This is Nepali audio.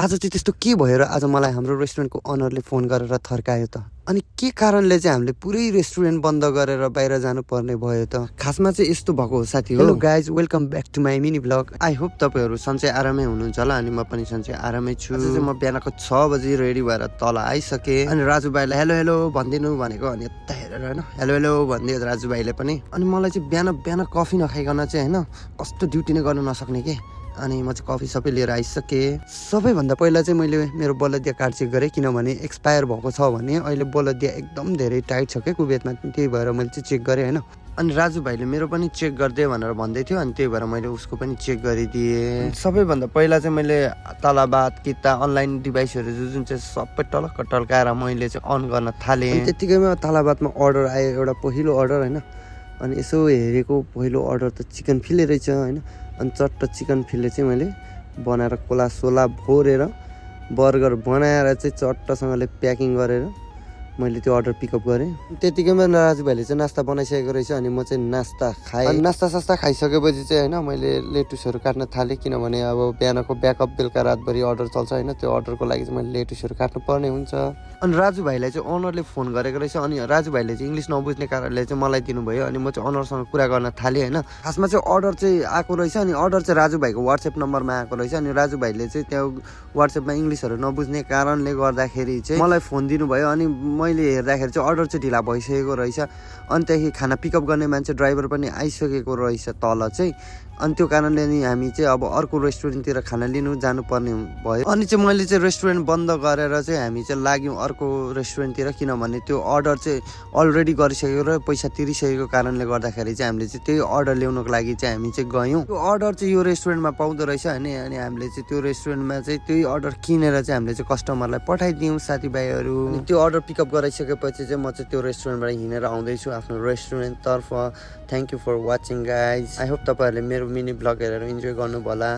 आज चाहिँ त्यस्तो के भयो र आज मलाई हाम्रो रेस्टुरेन्टको ओनरले फोन गरेर थर्कायो त। अनि के कारणले चाहिँ हामीले पुरै रेस्टुरेन्ट बन्द गरेर बाहिर जानुपर्ने भयो त? खासमा चाहिँ यस्तो भएको हो साथी हो। Hello guys, welcome back to my mini blog. I hope तपाईँहरू सन्चै आरामै हुनुहुन्छ होला अनि म पनि सन्चै आरामै छु। आज चाहिँ म बिहानको 6 बजी रेडी भएर तल आइसकेँ अनि राजुभाइलाई हेलो हेलो भनिदिनु भनेको अनि यता हेरेर होइन हेलो हेलो भनिदियो राजुभाइले पनि। अनि मलाई चाहिँ बिहान कफी नखाइकन चाहिँ होइन कस्तो ड्युटी नै गर्नु नसक्ने के। अनि म चाहिँ कफी सबै लिएर आइसकेँ। सबैभन्दा पहिला चाहिँ मैले मेरो बलदिया कार्ड चेक गरेँ किनभने एक्सपायर भएको छ भने अहिले बलदिया एकदम धेरै टाइट छ क्या कुवेतमा, त्यही भएर मैले चाहिँ चेक गरेँ होइन। अनि राजुभाइले मेरो पनि चेक गरिदिए भनेर भन्दै थियो अनि त्यही भएर मैले उसको पनि चेक गरिदिएँ। सबैभन्दा पहिला चाहिँ मैले तलबात किता अनलाइन डिभाइसहरू जुन चाहिँ सबै टलक्क टल्काएर मैले चाहिँ अन गर्न थालेँ। त्यत्तिकैमा तलबातमा अर्डर आयो, एउटा पहिलो अर्डर होइन। अनि यसो हेरेको पहिलो अर्डर त चिकन फिले रहेछ होइन। अनि चट्ट चिकन फिले चाहिँ मैले बनाएर कोला सोला भोरेर बर्गर बनाएर चाहिँ चट्टसँगले प्याकिङ गरेर मैले त्यो अर्डर पिकअप गरेँ। त्यतिकैमा राजुभाइले चाहिँ नास्ता बनाइसकेको रहेछ अनि म चाहिँ नास्ता खाएँ। अनि नास्ता सास्ता खाइसकेपछि चाहिँ होइन मैले लेटुसहरू काट्न थालेँ किनभने अब बिहानको ब्याकअप बेलुका रातभरि अर्डर चल्छ होइन, त्यो अर्डरको लागि चाहिँ मैले लेटुसहरू काट्नु पर्ने हुन्छ। अनि राजुभाइलाई चाहिँ ओनरले फोन गरेको रहेछ अनि राजुभाइले चाहिँ इङ्ग्लिस नबुझ्ने कारणले चाहिँ मलाई दिनुभयो अनि म चाहिँ ओनरसँग कुरा गर्न थालेँ होइन। खासमा चाहिँ अर्डर चाहिँ आएको रहेछ अनि अर्डर चाहिँ राजुभाइको वाट्सएप नम्बरमा आएको रहेछ अनि राजुभाइले चाहिँ त्यो वाट्सएपमा इङ्ग्लिसहरू नबुझ्ने कारणले गर्दाखेरि चाहिँ मलाई फोन दिनुभयो अनि मैले हेर्दाखेरि चाहिँ अर्डर चाहिँ ढिला भइसकेको रहेछ। अनि त्यहाँदेखि खाना पिकअप गर्ने मान्छे ड्राइभर पनि आइसकेको रहेछ तल चाहिँ। अनि त्यो कारणले नि हामी चाहिँ अब अर्को रेस्टुरेन्टतिर खाना लिनु जानुपर्ने भयो। अनि चाहिँ मैले चाहिँ रेस्टुरेन्ट बन्द गरेर चाहिँ हामी चाहिँ लाग्यौँ अर्को रेस्टुरेन्टतिर किनभने त्यो अर्डर चाहिँ अलरेडी गरिसकेको र पैसा तिरिसकेको कारणले गर्दाखेरि चाहिँ हामीले चाहिँ त्यही अर्डर ल्याउनको लागि चाहिँ हामी चाहिँ गयौँ। त्यो अर्डर चाहिँ यो रेस्टुरेन्टमा पाउँदो रहेछ अनि हामीले चाहिँ त्यो रेस्टुरेन्टमा चाहिँ त्यही अर्डर किनेर चाहिँ हामीले चाहिँ कस्टमरलाई पठाइदियौँ साथीभाइहरू। त्यो अर्डर पिकअप गराइसकेपछि चाहिँ म चाहिँ त्यो रेस्टुरेन्टबाट हिँडेर आउँदैछु आफ्नो रेस्टुरेन्टतर्फ। Thank you for watching guys. I hope तपाईँहरूले मेरो मिनी ब्लग हेरेर इन्जोय गर्नुभयो होला।